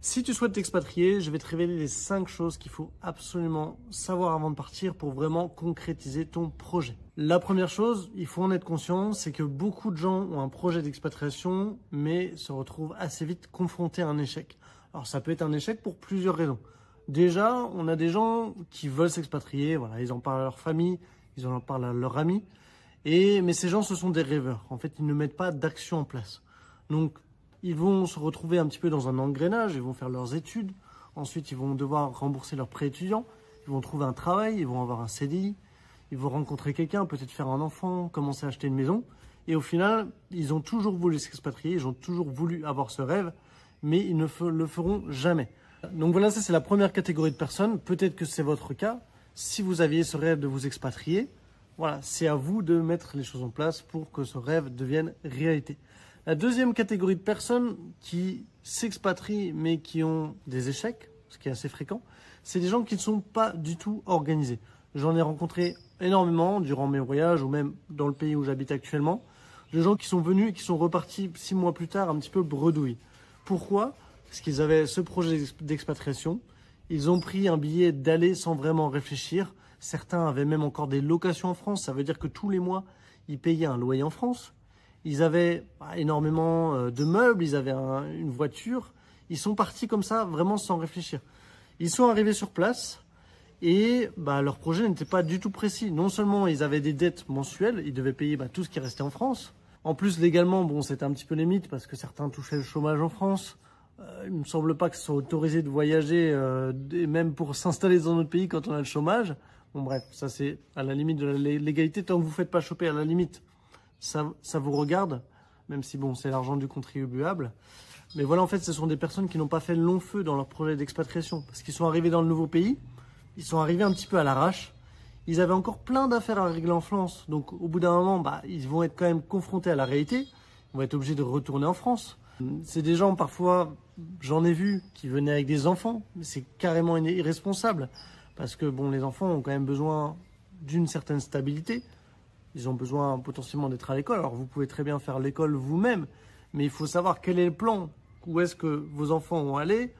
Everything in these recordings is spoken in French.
Si tu souhaites t'expatrier, je vais te révéler les 5 choses qu'il faut absolument savoir avant de partir pour vraiment concrétiser ton projet. La première chose, il faut en être conscient, c'est que beaucoup de gens ont un projet d'expatriation, mais se retrouvent assez vite confrontés à un échec. Alors ça peut être un échec pour plusieurs raisons. Déjà, on a des gens qui veulent s'expatrier, voilà, ils en parlent à leur famille, ils en parlent à leurs amis, mais ces gens, ce sont des rêveurs. En fait, ils ne mettent pas d'action en place. Donc, ils vont se retrouver un petit peu dans un engrenage, ils vont faire leurs études, ensuite ils vont devoir rembourser leurs prêts étudiants, ils vont trouver un travail, ils vont avoir un CDI, ils vont rencontrer quelqu'un, peut-être faire un enfant, commencer à acheter une maison. Et au final, ils ont toujours voulu s'expatrier, ils ont toujours voulu avoir ce rêve, mais ils ne le feront jamais. Donc voilà, ça c'est la première catégorie de personnes, peut-être que c'est votre cas. Si vous aviez ce rêve de vous expatrier, voilà, c'est à vous de mettre les choses en place pour que ce rêve devienne réalité. La deuxième catégorie de personnes qui s'expatrient mais qui ont des échecs, ce qui est assez fréquent, c'est des gens qui ne sont pas du tout organisés. J'en ai rencontré énormément durant mes voyages ou même dans le pays où j'habite actuellement, de gens qui sont venus et qui sont repartis 6 mois plus tard un petit peu bredouilles. Pourquoi? Parce qu'ils avaient ce projet d'expatriation, ils ont pris un billet d'aller sans vraiment réfléchir. Certains avaient même encore des locations en France, ça veut dire que tous les mois, ils payaient un loyer en France. Ils avaient énormément de meubles, ils avaient une voiture. Ils sont partis comme ça, vraiment sans réfléchir. Ils sont arrivés sur place et leur projet n'était pas du tout précis. Non seulement ils avaient des dettes mensuelles, ils devaient payer tout ce qui restait en France. En plus, légalement, bon, c'était un petit peu limite parce que certains touchaient le chômage en France. Il ne me semble pas que ce soit autorisé de voyager, et même pour s'installer dans notre pays quand on a le chômage. Bon bref, ça c'est à la limite de la légalité, tant que vous ne faites pas choper à la limite. Ça vous regarde, même si bon, c'est l'argent du contribuable. Mais voilà, en fait, ce sont des personnes qui n'ont pas fait le long feu dans leur projet d'expatriation. Parce qu'ils sont arrivés dans le nouveau pays, ils sont arrivés un petit peu à l'arrache. Ils avaient encore plein d'affaires à régler en France. Donc, au bout d'un moment, ils vont être quand même confrontés à la réalité. Ils vont être obligés de retourner en France. C'est des gens, parfois, j'en ai vu, qui venaient avec des enfants. C'est carrément irresponsable. Parce que, bon, les enfants ont quand même besoin d'une certaine stabilité. Ils ont besoin potentiellement d'être à l'école. Alors vous pouvez très bien faire l'école vous-même, mais il faut savoir quel est le plan. Où est-ce que vos enfants vont aller?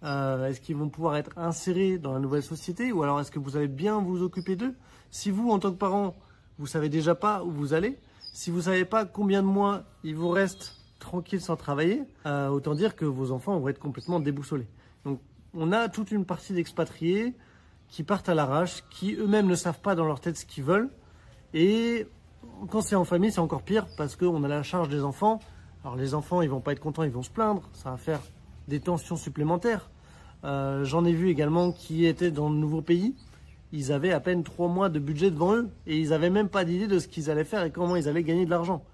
Est-ce qu'ils vont pouvoir être insérés dans la nouvelle société? Ou alors est-ce que vous allez bien vous occuper d'eux? Si vous, en tant que parent, vous savez déjà pas où vous allez, si vous savez pas combien de mois il vous reste tranquille sans travailler, autant dire que vos enfants vont être complètement déboussolés. Donc on a toute une partie d'expatriés qui partent à l'arrache, qui eux-mêmes ne savent pas dans leur tête ce qu'ils veulent. Et quand c'est en famille, c'est encore pire parce qu'on a la charge des enfants. Alors les enfants, ils vont pas être contents, ils vont se plaindre. Ça va faire des tensions supplémentaires. J'en ai vu également qui étaient dans le nouveau pays. Ils avaient à peine 3 mois de budget devant eux et ils n'avaient même pas d'idée de ce qu'ils allaient faire et comment ils allaient gagner de l'argent.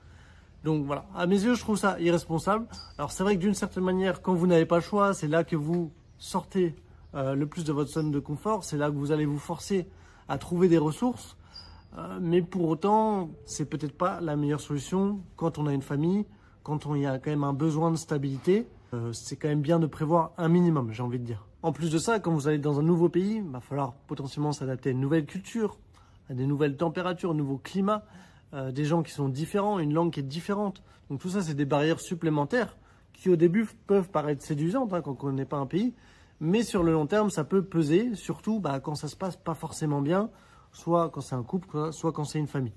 Donc voilà, à mes yeux, je trouve ça irresponsable. Alors c'est vrai que d'une certaine manière, quand vous n'avez pas le choix, c'est là que vous sortez le plus de votre zone de confort. C'est là que vous allez vous forcer à trouver des ressources. Mais pour autant, c'est peut-être pas la meilleure solution quand on a une famille, quand il y a quand même un besoin de stabilité. C'est quand même bien de prévoir un minimum, j'ai envie de dire. En plus de ça, quand vous allez dans un nouveau pays, il va falloir potentiellement s'adapter à une nouvelle culture, à des nouvelles températures, un nouveau climat, des gens qui sont différents, une langue qui est différente. Donc tout ça, c'est des barrières supplémentaires qui au début peuvent paraître séduisantes quand on ne connaît pas un pays. Mais sur le long terme, ça peut peser, surtout quand ça se passe pas forcément bien, soit quand c'est un couple, soit quand c'est une famille.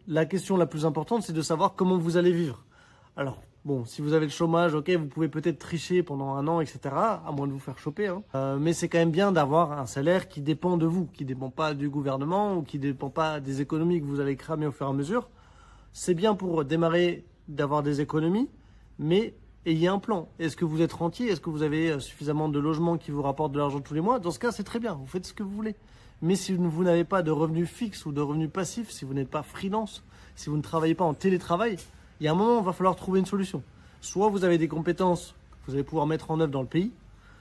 La question la plus importante, c'est de savoir comment vous allez vivre. Alors, bon, si vous avez le chômage, ok, vous pouvez peut-être tricher pendant 1 an, etc., à moins de vous faire choper. Mais c'est quand même bien d'avoir un salaire qui dépend de vous, qui ne dépend pas du gouvernement ou qui ne dépend pas des économies que vous allez cramer au fur et à mesure. C'est bien pour démarrer d'avoir des économies, mais ayez un plan. Est-ce que vous êtes rentier? Est-ce que vous avez suffisamment de logements qui vous rapportent de l'argent tous les mois? Dans ce cas, c'est très bien, vous faites ce que vous voulez. Mais si vous n'avez pas de revenus fixes ou de revenus passifs, si vous n'êtes pas freelance, si vous ne travaillez pas en télétravail, il y a un moment où il va falloir trouver une solution. Soit vous avez des compétences que vous allez pouvoir mettre en œuvre dans le pays,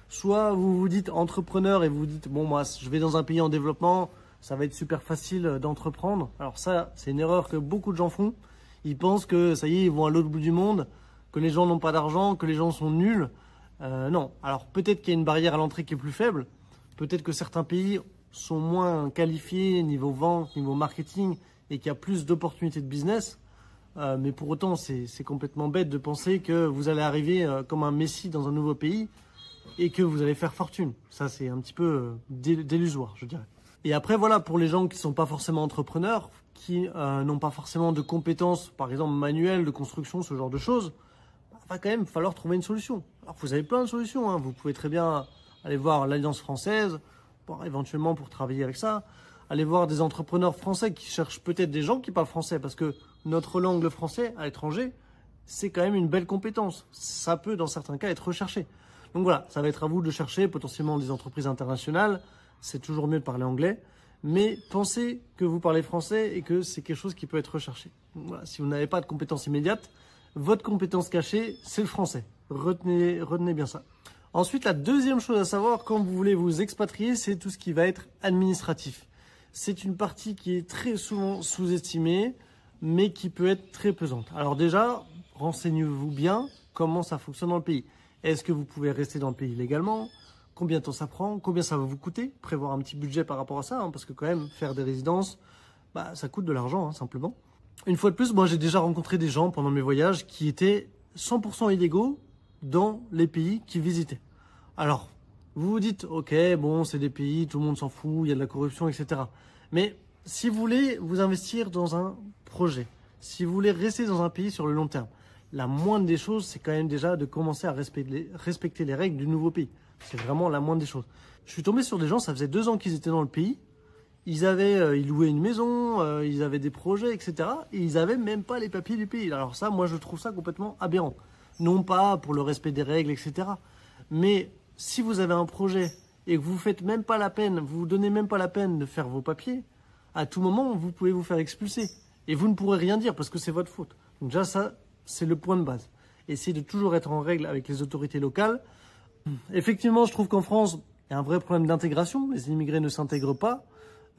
soit vous vous dites entrepreneur et vous vous dites, bon, moi, je vais dans un pays en développement, ça va être super facile d'entreprendre. Alors ça, c'est une erreur que beaucoup de gens font. Ils pensent que ça y est, ils vont à l'autre bout du monde, que les gens n'ont pas d'argent, que les gens sont nuls. Non. Alors peut-être qu'il y a une barrière à l'entrée qui est plus faible. Peut-être que certains pays sont moins qualifiés niveau vente, niveau marketing et qu'il y a plus d'opportunités de business. Mais pour autant, c'est complètement bête de penser que vous allez arriver comme un messie dans un nouveau pays et que vous allez faire fortune. Ça, c'est un petit peu délusoire, je dirais. Et après, voilà, pour les gens qui ne sont pas forcément entrepreneurs, qui n'ont pas forcément de compétences, par exemple manuelles, de construction, ce genre de choses, il va quand même falloir trouver une solution. Alors, vous avez plein de solutions, hein. Vous pouvez très bien aller voir l'Alliance française, éventuellement pour travailler avec ça. Aller voir des entrepreneurs français qui cherchent peut-être des gens qui parlent français, parce que notre langue, le français, à l'étranger, c'est quand même une belle compétence. Ça peut, dans certains cas, être recherché. Donc voilà, ça va être à vous de chercher potentiellement des entreprises internationales. C'est toujours mieux de parler anglais. Mais pensez que vous parlez français et que c'est quelque chose qui peut être recherché. Donc voilà, si vous n'avez pas de compétences immédiates, votre compétence cachée, c'est le français. Retenez bien ça. Ensuite, la deuxième chose à savoir quand vous voulez vous expatrier, c'est tout ce qui va être administratif. C'est une partie qui est très souvent sous-estimée, mais qui peut être très pesante. Alors déjà, renseignez-vous bien comment ça fonctionne dans le pays. Est-ce que vous pouvez rester dans le pays légalement? Combien de temps ça prend? Combien ça va vous coûter? Prévoir un petit budget par rapport à ça, hein, parce que quand même, faire des résidences, ça coûte de l'argent, hein, simplement. Une fois de plus, moi j'ai déjà rencontré des gens pendant mes voyages qui étaient 100% illégaux dans les pays qu'ils visitaient. Alors, vous vous dites, ok, bon, c'est des pays, tout le monde s'en fout, il y a de la corruption, etc. Mais si vous voulez vous investir dans un projet, si vous voulez rester dans un pays sur le long terme, la moindre des choses, c'est quand même déjà de commencer à respecter les règles du nouveau pays. C'est vraiment la moindre des choses. Je suis tombé sur des gens, ça faisait 2 ans qu'ils étaient dans le pays. Ils louaient une maison, ils avaient des projets, etc. Et ils n'avaient même pas les papiers du pays. Alors ça, moi, je trouve ça complètement aberrant. Non pas pour le respect des règles, etc. Mais si vous avez un projet et que vous faites même pas la peine, vous vous donnez même pas la peine de faire vos papiers, à tout moment, vous pouvez vous faire expulser. Et vous ne pourrez rien dire parce que c'est votre faute. Donc déjà, ça, c'est le point de base. Essayez de toujours être en règle avec les autorités locales. Effectivement, je trouve qu'en France, il y a un vrai problème d'intégration. Les immigrés ne s'intègrent pas.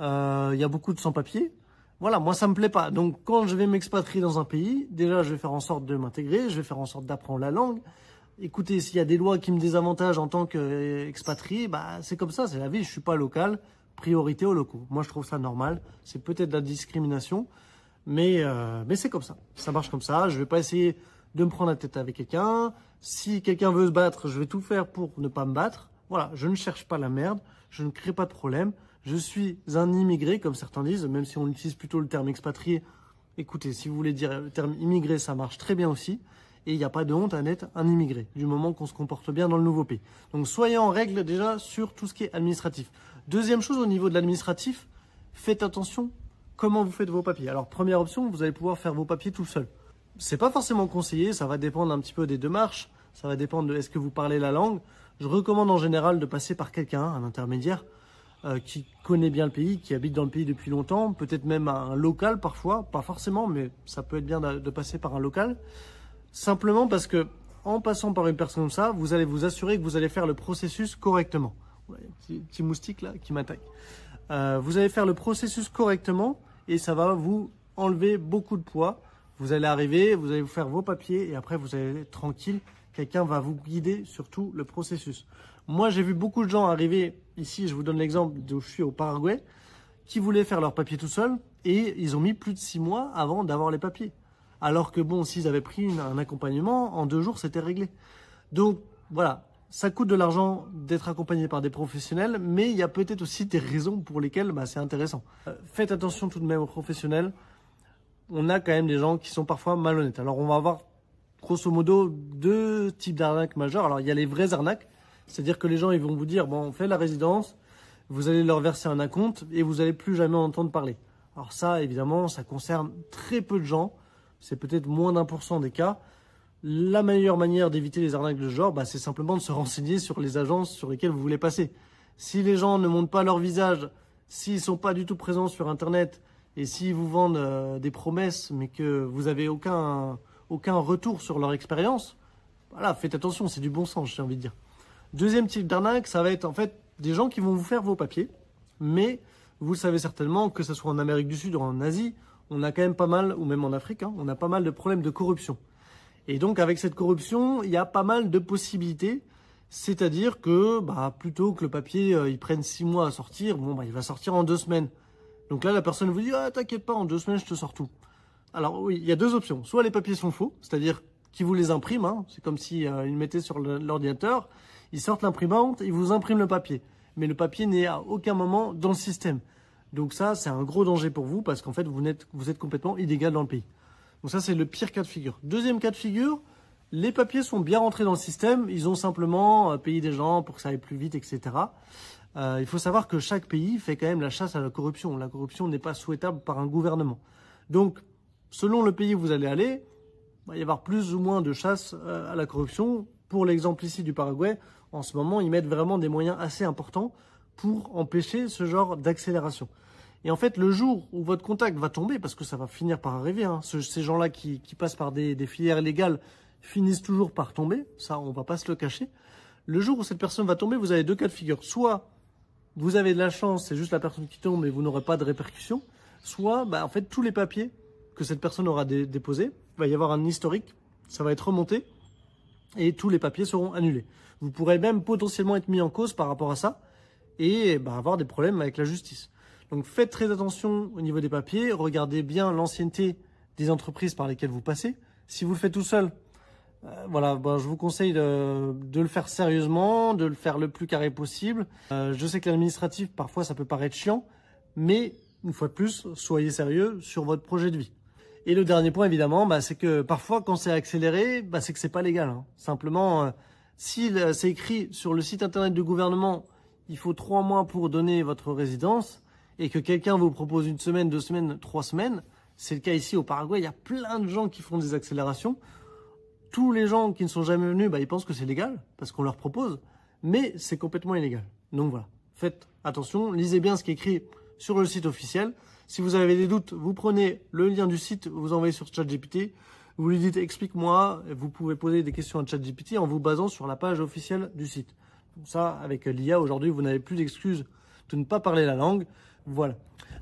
Il y a beaucoup de sans-papiers. Voilà, moi, ça me plaît pas. Donc, quand je vais m'expatrier dans un pays, déjà, je vais faire en sorte de m'intégrer. Je vais faire en sorte d'apprendre la langue. Écoutez, s'il y a des lois qui me désavantagent en tant qu'expatrié, c'est comme ça, c'est la vie. Je suis pas local. Priorité aux locaux. Moi, je trouve ça normal. C'est peut-être de la discrimination. Mais c'est comme ça. Ça marche comme ça. Je vais pas essayer de me prendre la tête avec quelqu'un. Si quelqu'un veut se battre, je vais tout faire pour ne pas me battre. Voilà, je ne cherche pas la merde. Je ne crée pas de problème. Je suis un immigré, comme certains disent, même si on utilise plutôt le terme expatrié. Écoutez, si vous voulez dire le terme immigré, ça marche très bien aussi. Et il n'y a pas de honte à être un immigré, du moment qu'on se comporte bien dans le nouveau pays. Donc soyez en règle déjà sur tout ce qui est administratif. Deuxième chose, au niveau de l'administratif, faites attention comment vous faites vos papiers. Alors première option, vous allez pouvoir faire vos papiers tout seul. C'est pas forcément conseillé, ça va dépendre un petit peu des démarches, ça va dépendre de est-ce que vous parlez la langue. Je recommande en général de passer par quelqu'un, un intermédiaire, qui connaît bien le pays, qui habite dans le pays depuis longtemps, peut-être même un local parfois, pas forcément, mais ça peut être bien de passer par un local. Simplement parce que en passant par une personne comme ça, vous allez vous assurer que vous allez faire le processus correctement. Ouais, petit moustique là qui m'attaque. Vous allez faire le processus correctement et ça va vous enlever beaucoup de poids. Vous allez arriver, vous allez vous faire vos papiers et après vous allez être tranquille. Quelqu'un va vous guider sur tout le processus. Moi, j'ai vu beaucoup de gens arriver ici, je vous donne l'exemple d'où je suis au Paraguay, qui voulaient faire leurs papiers tout seuls et ils ont mis plus de 6 mois avant d'avoir les papiers. Alors que bon, s'ils avaient pris un accompagnement, en 2 jours, c'était réglé. Donc voilà, ça coûte de l'argent d'être accompagné par des professionnels, mais il y a peut-être aussi des raisons pour lesquelles c'est intéressant. Faites attention tout de même aux professionnels. On a quand même des gens qui sont parfois malhonnêtes. Alors on va avoir grosso modo 2 types d'arnaques majeures. Alors il y a les vraies arnaques, c'est-à-dire que les gens ils vont vous dire bon on fait la résidence, vous allez leur verser un acompte et vous n'allez plus jamais en entendre parler. Alors ça évidemment ça concerne très peu de gens, c'est peut-être moins d'1% des cas. La meilleure manière d'éviter les arnaques de ce genre, c'est simplement de se renseigner sur les agences sur lesquelles vous voulez passer. Si les gens ne montrent pas leur visage, s'ils ne sont pas du tout présents sur Internet et s'ils vous vendent des promesses mais que vous n'avez aucun retour sur leur expérience, voilà, faites attention, c'est du bon sens, j'ai envie de dire. Deuxième type d'arnaque, ça va être en fait des gens qui vont vous faire vos papiers, mais vous le savez certainement que ce soit en Amérique du Sud ou en Asie, on a quand même pas mal, ou même en Afrique, on a pas mal de problèmes de corruption. Et donc avec cette corruption, il y a pas mal de possibilités, c'est-à-dire que plutôt que le papier il prenne 6 mois à sortir, il va sortir en 2 semaines. Donc là la personne vous dit t'inquiète pas, en 2 semaines je te sors tout. Alors oui, il y a 2 options. Soit les papiers sont faux, c'est-à-dire qu'ils vous les impriment, c'est comme si ils le mettaient sur l'ordinateur, Ils sortent l'imprimante, ils vous impriment le papier. Mais le papier n'est à aucun moment dans le système. Donc ça, c'est un gros danger pour vous parce qu'en fait, vous êtes complètement illégal dans le pays. Donc ça, c'est le pire cas de figure. Deuxième cas de figure, les papiers sont bien rentrés dans le système. Ils ont simplement payé des gens pour que ça aille plus vite, etc. Il faut savoir que chaque pays fait quand même la chasse à la corruption. La corruption n'est pas souhaitable par un gouvernement. Donc, selon le pays où vous allez aller, il va y avoir plus ou moins de chasse à la corruption. Pour l'exemple ici du Paraguay, en ce moment, ils mettent vraiment des moyens assez importants pour empêcher ce genre d'accélération. Et en fait, le jour où votre contact va tomber, parce que ça va finir par arriver, hein, ces gens-là qui passent par des filières légales finissent toujours par tomber, ça on va pas se le cacher. Le jour où cette personne va tomber, vous avez deux cas de figure. Soit vous avez de la chance, c'est juste la personne qui tombe et vous n'aurez pas de répercussions. Soit, en fait, tous les papiers que cette personne aura déposés, il va y avoir un historique, ça va être remonté et tous les papiers seront annulés. Vous pourrez même potentiellement être mis en cause par rapport à ça et avoir des problèmes avec la justice. Donc faites très attention au niveau des papiers, regardez bien l'ancienneté des entreprises par lesquelles vous passez. Si vous le faites tout seul, je vous conseille de le faire sérieusement, de le faire le plus carré possible. Je sais que l'administratif, parfois, ça peut paraître chiant, mais une fois de plus, soyez sérieux sur votre projet de vie. Et le dernier point, évidemment, c'est que parfois, quand c'est accéléré, c'est que c'est pas légal. Hein. Simplement, si c'est écrit sur le site internet du gouvernement, il faut 3 mois pour donner votre résidence, et que quelqu'un vous propose 1 semaine, 2 semaines, 3 semaines, c'est le cas ici au Paraguay, il y a plein de gens qui font des accélérations. Tous les gens qui ne sont jamais venus, ils pensent que c'est légal, parce qu'on leur propose, mais c'est complètement illégal. Donc voilà, faites attention, lisez bien ce qui est écrit sur le site officiel. Si vous avez des doutes, vous prenez le lien du site, vous envoyez sur ChatGPT, vous lui dites « explique-moi », vous pouvez poser des questions à ChatGPT en vous basant sur la page officielle du site. Donc ça, avec l'IA, aujourd'hui, vous n'avez plus d'excuses de ne pas parler la langue. Voilà.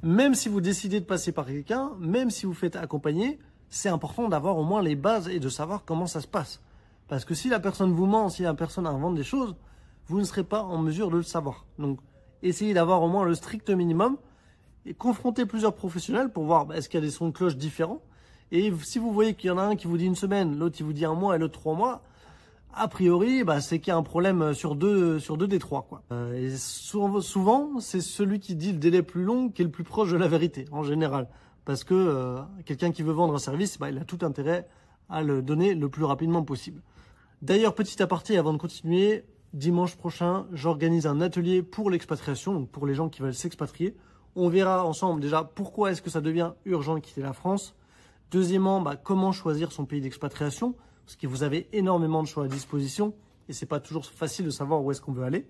Même si vous décidez de passer par quelqu'un, même si vous faites accompagner, c'est important d'avoir au moins les bases et de savoir comment ça se passe. Parce que si la personne vous ment, si la personne invente des choses, vous ne serez pas en mesure de le savoir. Donc, essayez d'avoir au moins le strict minimum et confrontez plusieurs professionnels pour voir est-ce qu'il y a des sons de cloche différents. Et si vous voyez qu'il y en a un qui vous dit 1 semaine, l'autre il vous dit 1 mois et l'autre 3 mois, a priori, c'est qu'il y a un problème sur deux des 3, quoi. Et souvent, c'est celui qui dit le délai plus long qui est le plus proche de la vérité, en général. Parce que quelqu'un qui veut vendre un service, il a tout intérêt à le donner le plus rapidement possible. D'ailleurs, petit aparté avant de continuer, dimanche prochain, j'organise un atelier pour l'expatriation, donc pour les gens qui veulent s'expatrier. On verra ensemble déjà pourquoi est-ce que ça devient urgent de quitter la France. Deuxièmement, comment choisir son pays d'expatriation, parce que vous avez énormément de choix à disposition et c'est pas toujours facile de savoir où est-ce qu'on veut aller.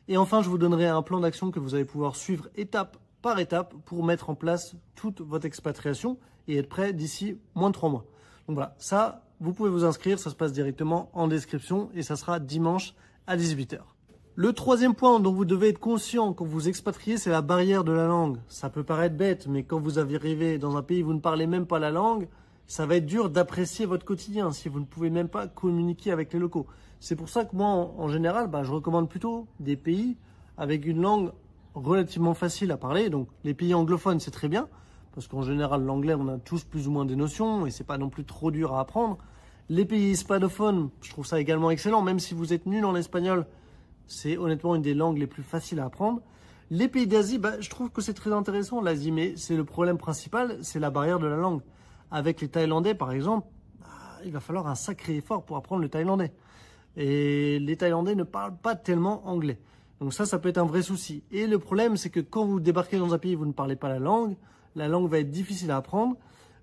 Et enfin, je vous donnerai un plan d'action que vous allez pouvoir suivre étape par étape pour mettre en place toute votre expatriation et être prêt d'ici moins de 3 mois. Donc voilà, ça, vous pouvez vous inscrire, ça se passe directement en description et ça sera dimanche à 18 h. Le troisième point dont vous devez être conscient quand vous expatriez, c'est la barrière de la langue. Ça peut paraître bête, mais quand vous arrivez dans un pays où vous ne parlez même pas la langue, ça va être dur d'apprécier votre quotidien si vous ne pouvez même pas communiquer avec les locaux. C'est pour ça que moi, en général, je recommande plutôt des pays avec une langue relativement facile à parler. Donc les pays anglophones, c'est très bien, parce qu'en général, l'anglais, on a tous plus ou moins des notions et c'est pas non plus trop dur à apprendre. Les pays hispanophones, je trouve ça également excellent, même si vous êtes nul en espagnol, c'est honnêtement une des langues les plus faciles à apprendre. Les pays d'Asie, je trouve que c'est très intéressant l'Asie, mais c'est le problème principal, c'est la barrière de la langue. Avec les Thaïlandais, par exemple, il va falloir un sacré effort pour apprendre le thaïlandais. Et les Thaïlandais ne parlent pas tellement anglais. Donc ça peut être un vrai souci. Et le problème, c'est que quand vous débarquez dans un pays où vous ne parlez pas la langue va être difficile à apprendre.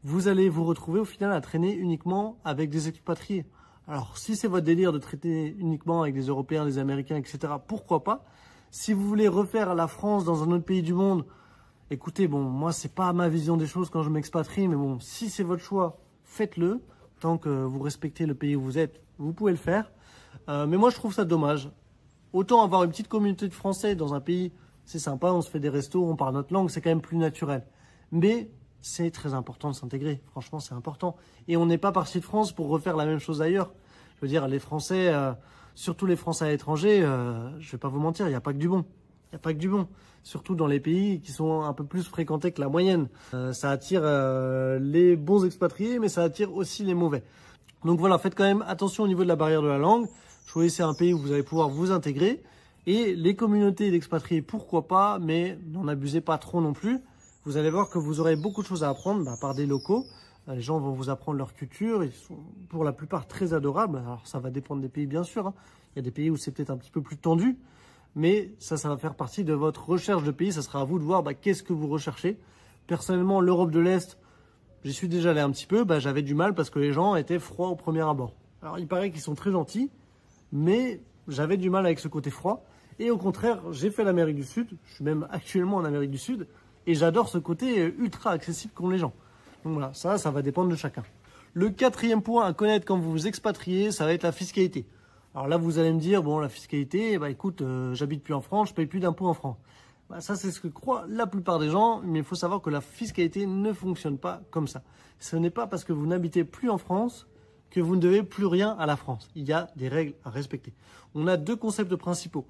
Vous allez vous retrouver au final à traîner uniquement avec des expatriés. Alors, si c'est votre délire de traiter uniquement avec des Européens, des Américains, etc., pourquoi pas? Si vous voulez refaire la France dans un autre pays du monde, écoutez, moi, c'est pas ma vision des choses quand je m'expatrie, mais si c'est votre choix, faites-le. Tant que vous respectez le pays où vous êtes, vous pouvez le faire. Mais moi, je trouve ça dommage. Autant avoir une petite communauté de Français dans un pays, c'est sympa, on se fait des restos, on parle notre langue, c'est quand même plus naturel. Mais c'est très important de s'intégrer. Franchement, c'est important. Et on n'est pas parti de France pour refaire la même chose ailleurs. Je veux dire, les Français, surtout les Français à l'étranger, je vais pas vous mentir, il n'y a pas que du bon. Il n'y a pas que du bon. Surtout dans les pays qui sont un peu plus fréquentés que la moyenne. Ça attire les bons expatriés, mais ça attire aussi les mauvais. Donc voilà, faites quand même attention au niveau de la barrière de la langue. Choisissez un pays où vous allez pouvoir vous intégrer. Et les communautés d'expatriés, pourquoi pas, mais n'en abusez pas trop non plus. Vous allez voir que vous aurez beaucoup de choses à apprendre par des locaux. Les gens vont vous apprendre leur culture. Ils sont pour la plupart très adorables. Alors ça va dépendre des pays bien sûr. Il y a des pays où c'est peut-être un petit peu plus tendu. Mais ça va faire partie de votre recherche de pays. Ça sera à vous de voir qu'est-ce que vous recherchez. Personnellement, l'Europe de l'Est, j'y suis déjà allé un petit peu. J'avais du mal parce que les gens étaient froids au premier abord. Alors il paraît qu'ils sont très gentils, mais j'avais du mal avec ce côté froid. Et au contraire, j'ai fait l'Amérique du Sud. Je suis même actuellement en Amérique du Sud. Et j'adore ce côté ultra accessible qu'ont les gens. Donc voilà, ça va dépendre de chacun. Le quatrième point à connaître quand vous vous expatriez, ça va être la fiscalité. Alors là, vous allez me dire, bon, la fiscalité, écoute, j'habite plus en France, je paye plus d'impôts en France. Ça, c'est ce que croient la plupart des gens, mais il faut savoir que la fiscalité ne fonctionne pas comme ça. Ce n'est pas parce que vous n'habitez plus en France que vous ne devez plus rien à la France. Il y a des règles à respecter. On a deux concepts principaux.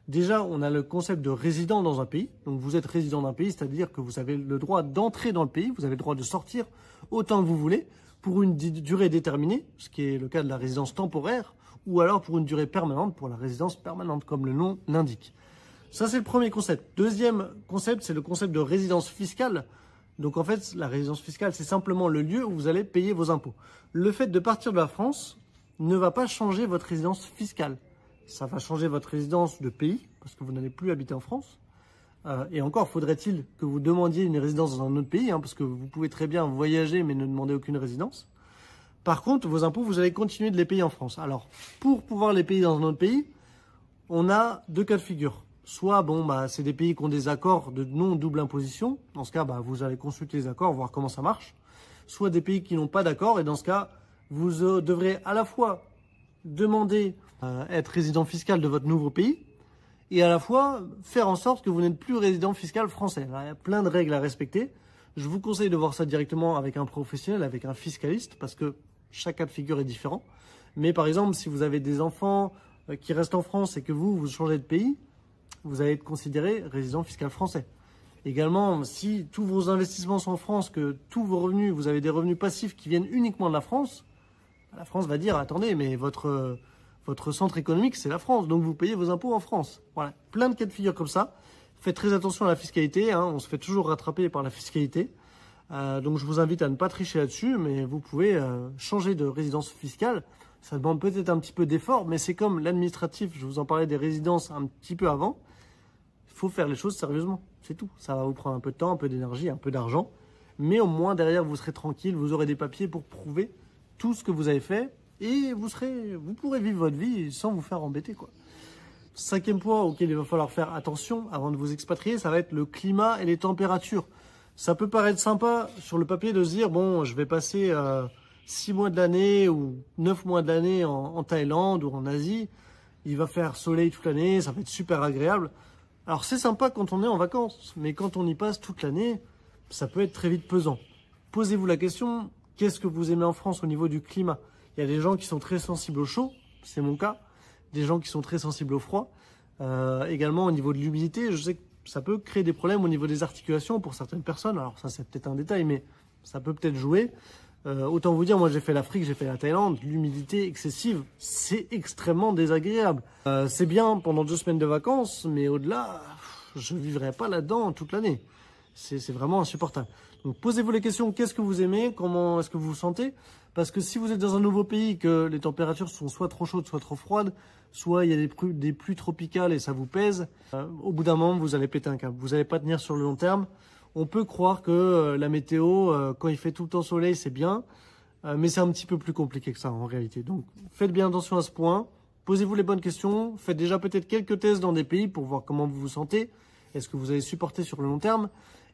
Déjà, on a le concept de résident dans un pays. Donc, vous êtes résident d'un pays, c'est-à-dire que vous avez le droit d'entrer dans le pays, vous avez le droit de sortir autant que vous voulez pour une durée déterminée, ce qui est le cas de la résidence temporaire, ou alors pour une durée permanente, pour la résidence permanente, comme le nom l'indique. Ça, c'est le premier concept. Deuxième concept, c'est le concept de résidence fiscale. Donc, en fait, la résidence fiscale, c'est simplement le lieu où vous allez payer vos impôts. Le fait de partir de la France ne va pas changer votre résidence fiscale. Ça va changer votre résidence de pays, parce que vous n'allez plus habiter en France. Et encore, faudrait-il que vous demandiez une résidence dans un autre pays, parce que vous pouvez très bien voyager, mais ne demander aucune résidence. Par contre, vos impôts, vous allez continuer de les payer en France. Alors, pour pouvoir les payer dans un autre pays, on a deux cas de figure. Soit, c'est des pays qui ont des accords de non-double imposition. Dans ce cas, vous allez consulter les accords, voir comment ça marche. Soit des pays qui n'ont pas d'accord. Et dans ce cas, vous devrez à la fois demander être résident fiscal de votre nouveau pays et à la fois faire en sorte que vous n'êtes plus résident fiscal français. Alors, il y a plein de règles à respecter. Je vous conseille de voir ça directement avec un professionnel, avec un fiscaliste, parce que chaque cas de figure est différent. Mais par exemple, si vous avez des enfants qui restent en France et que vous changez de pays, vous allez être considéré résident fiscal français. Également, si tous vos investissements sont en France, que tous vos revenus, vous avez des revenus passifs qui viennent uniquement de la France va dire, attendez, mais votre centre économique, c'est la France, donc vous payez vos impôts en France. Voilà, plein de cas de figure comme ça. Faites très attention à la fiscalité, on se fait toujours rattraper par la fiscalité. Donc je vous invite à ne pas tricher là-dessus, mais vous pouvez changer de résidence fiscale. Ça demande peut-être un petit peu d'effort, mais c'est comme l'administratif, je vous en parlais des résidences un petit peu avant. Il faut faire les choses sérieusement, c'est tout. Ça va vous prendre un peu de temps, un peu d'énergie, un peu d'argent, mais au moins derrière vous serez tranquille, vous aurez des papiers pour prouver tout ce que vous avez fait et vous pourrez vivre votre vie sans vous faire embêter, quoi. Cinquième point auquel il va falloir faire attention avant de vous expatrier, ça va être le climat et les températures. Ça peut paraître sympa sur le papier de se dire, bon, je vais passer 6 mois de l'année ou 9 mois de l'année en Thaïlande ou en Asie. Il va faire soleil toute l'année, ça va être super agréable. Alors c'est sympa quand on est en vacances, mais quand on y passe toute l'année, ça peut être très vite pesant. Posez-vous la question, qu'est-ce que vous aimez en France au niveau du climat? Il y a des gens qui sont très sensibles au chaud, c'est mon cas. Des gens qui sont très sensibles au froid. Également au niveau de l'humidité, je sais que ça peut créer des problèmes au niveau des articulations pour certaines personnes. Alors ça c'est peut-être un détail, mais ça peut peut-être jouer. Autant vous dire, moi j'ai fait l'Afrique, j'ai fait la Thaïlande, l'humidité excessive, c'est extrêmement désagréable. C'est bien pendant 2 semaines de vacances, mais au-delà, je ne vivrai pas là-dedans toute l'année. C'est vraiment insupportable. Donc posez-vous les questions, qu'est-ce que vous aimez, comment est-ce que vous vous sentez? Parce que si vous êtes dans un nouveau pays, que les températures sont soit trop chaudes, soit trop froides, soit il y a des pluies tropicales et ça vous pèse, au bout d'un moment, vous allez péter un câble. Vous n'allez pas tenir sur le long terme. On peut croire que la météo, quand il fait tout le temps soleil, c'est bien, mais c'est un petit peu plus compliqué que ça en réalité. Donc faites bien attention à ce point, posez-vous les bonnes questions, faites déjà peut-être quelques tests dans des pays pour voir comment vous vous sentez, est-ce que vous allez supporter sur le long terme.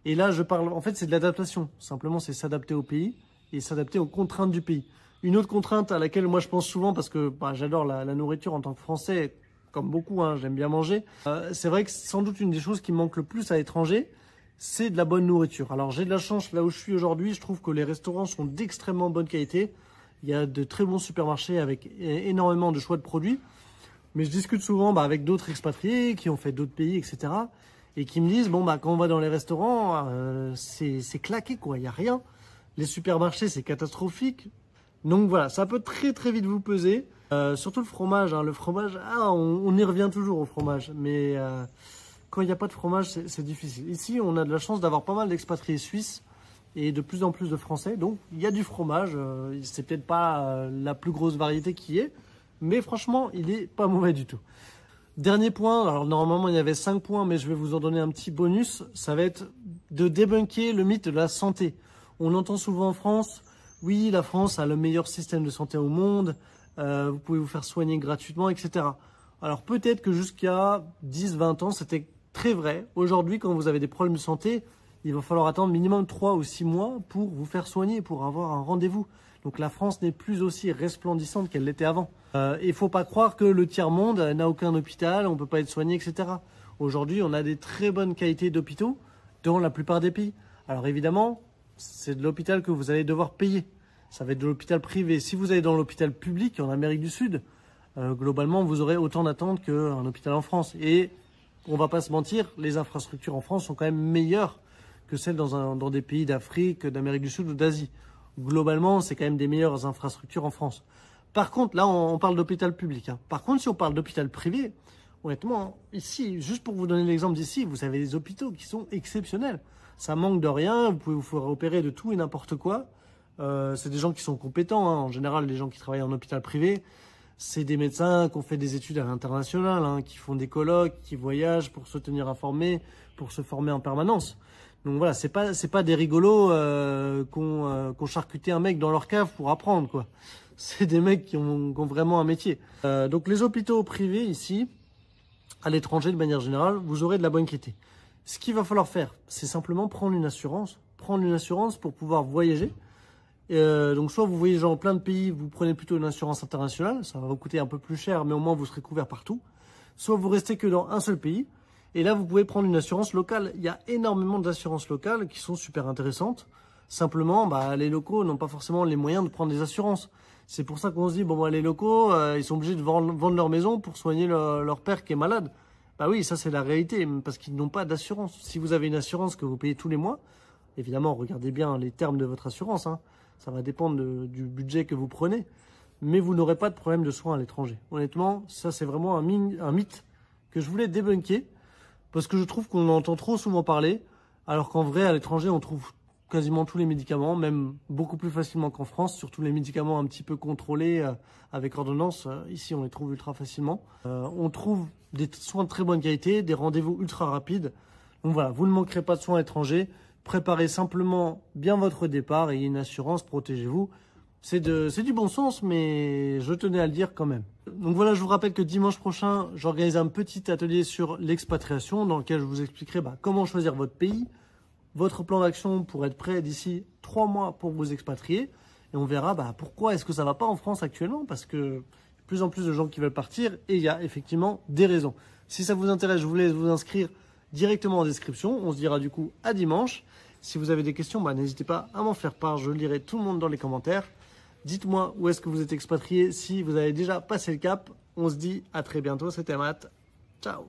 Et là, je parle, en fait, c'est de l'adaptation. Simplement, c'est s'adapter au pays et s'adapter aux contraintes du pays. Une autre contrainte à laquelle moi je pense souvent, parce que j'adore la nourriture en tant que Français, comme beaucoup, j'aime bien manger. C'est vrai que sans doute une des choses qui me manque le plus à l'étranger, c'est de la bonne nourriture. Alors j'ai de la chance là où je suis aujourd'hui, je trouve que les restaurants sont d'extrêmement bonne qualité. Il y a de très bons supermarchés avec énormément de choix de produits. Mais je discute souvent avec d'autres expatriés qui ont fait d'autres pays, etc. Et qui me disent, quand on va dans les restaurants, c'est claqué, quoi, il n'y a rien. Les supermarchés, c'est catastrophique. Donc voilà, ça peut très très vite vous peser. Surtout le fromage. Hein. Le fromage, on y revient toujours au fromage. Mais quand il n'y a pas de fromage, c'est difficile. Ici, on a de la chance d'avoir pas mal d'expatriés suisses et de plus en plus de Français. Donc, il y a du fromage. C'est peut-être pas la plus grosse variété qui est. Mais franchement, il est pas mauvais du tout. Dernier point, alors normalement il y avait 5 points, mais je vais vous en donner un petit bonus. Ça va être de débunker le mythe de la santé. On entend souvent en France, oui, la France a le meilleur système de santé au monde, vous pouvez vous faire soigner gratuitement, etc. Alors peut-être que jusqu'à 10-20 ans, c'était très vrai. Aujourd'hui, quand vous avez des problèmes de santé, il va falloir attendre minimum 3 ou 6 mois pour vous faire soigner, pour avoir un rendez-vous. Donc la France n'est plus aussi resplendissante qu'elle l'était avant. Il ne faut pas croire que le tiers-monde n'a aucun hôpital, on ne peut pas être soigné, etc. Aujourd'hui, on a des très bonnes qualités d'hôpitaux dans la plupart des pays. Alors évidemment, c'est de l'hôpital que vous allez devoir payer. Ça va être de l'hôpital privé. Si vous allez dans l'hôpital public en Amérique du Sud, globalement, vous aurez autant d'attentes qu'un hôpital en France. Et on ne va pas se mentir, les infrastructures en France sont quand même meilleures que celles dans des pays d'Afrique, d'Amérique du Sud ou d'Asie. Globalement, c'est quand même des meilleures infrastructures en France. Par contre, là, on parle d'hôpital public. Hein. Par contre, si on parle d'hôpital privé, honnêtement, ici, juste pour vous donner l'exemple d'ici, vous avez des hôpitaux qui sont exceptionnels. Ça manque de rien, vous pouvez vous faire opérer de tout et n'importe quoi. C'est des gens qui sont compétents. Hein. En général, les gens qui travaillent en hôpital privé, c'est des médecins qui ont fait des études à l'international, hein, qui font des colloques, qui voyagent pour se tenir informés, pour se former en permanence. Donc voilà, c'est pas des rigolos qu'on charcuté un mec dans leur cave pour apprendre, quoi. C'est des mecs qui ont vraiment un métier. Donc les hôpitaux privés ici, à l'étranger de manière générale, vous aurez de la bonne qualité. Ce qu'il va falloir faire, c'est simplement prendre une assurance pour pouvoir voyager. Donc soit vous voyagez en plein de pays, vous prenez plutôt une assurance internationale, ça va vous coûter un peu plus cher, mais au moins vous serez couvert partout. Soit vous restez que dans un seul pays. Et là, vous pouvez prendre une assurance locale. Il y a énormément d'assurances locales qui sont super intéressantes. Simplement, les locaux n'ont pas forcément les moyens de prendre des assurances. C'est pour ça qu'on se dit, les locaux, ils sont obligés de vendre leur maison pour soigner leur père qui est malade. Bah oui, ça c'est la réalité, parce qu'ils n'ont pas d'assurance. Si vous avez une assurance que vous payez tous les mois, évidemment, regardez bien les termes de votre assurance. Hein. Ça va dépendre du budget que vous prenez. Mais vous n'aurez pas de problème de soins à l'étranger. Honnêtement, ça c'est vraiment un mythe que je voulais débunker. Parce que je trouve qu'on en entend trop souvent parler, alors qu'en vrai, à l'étranger, on trouve quasiment tous les médicaments, même beaucoup plus facilement qu'en France, surtout les médicaments un petit peu contrôlés avec ordonnance. Ici, on les trouve ultra facilement. On trouve des soins de très bonne qualité, des rendez-vous ultra rapides. Donc voilà, vous ne manquerez pas de soins à l'étranger. Préparez simplement bien votre départ et une assurance, protégez-vous. C'est du bon sens, mais je tenais à le dire quand même. Donc voilà, je vous rappelle que dimanche prochain, j'organise un petit atelier sur l'expatriation dans lequel je vous expliquerai comment choisir votre pays, votre plan d'action pour être prêt d'ici 3 mois pour vous expatrier. Et on verra pourquoi est-ce que ça ne va pas en France actuellement, parce que y a de plus en plus de gens qui veulent partir et il y a effectivement des raisons. Si ça vous intéresse, je vous laisse vous inscrire directement en description. On se dira du coup à dimanche. Si vous avez des questions, n'hésitez pas à m'en faire part. Je lirai tout le monde dans les commentaires. Dites-moi où est-ce que vous êtes expatrié, si vous avez déjà passé le cap. On se dit à très bientôt, c'était Matt. Ciao.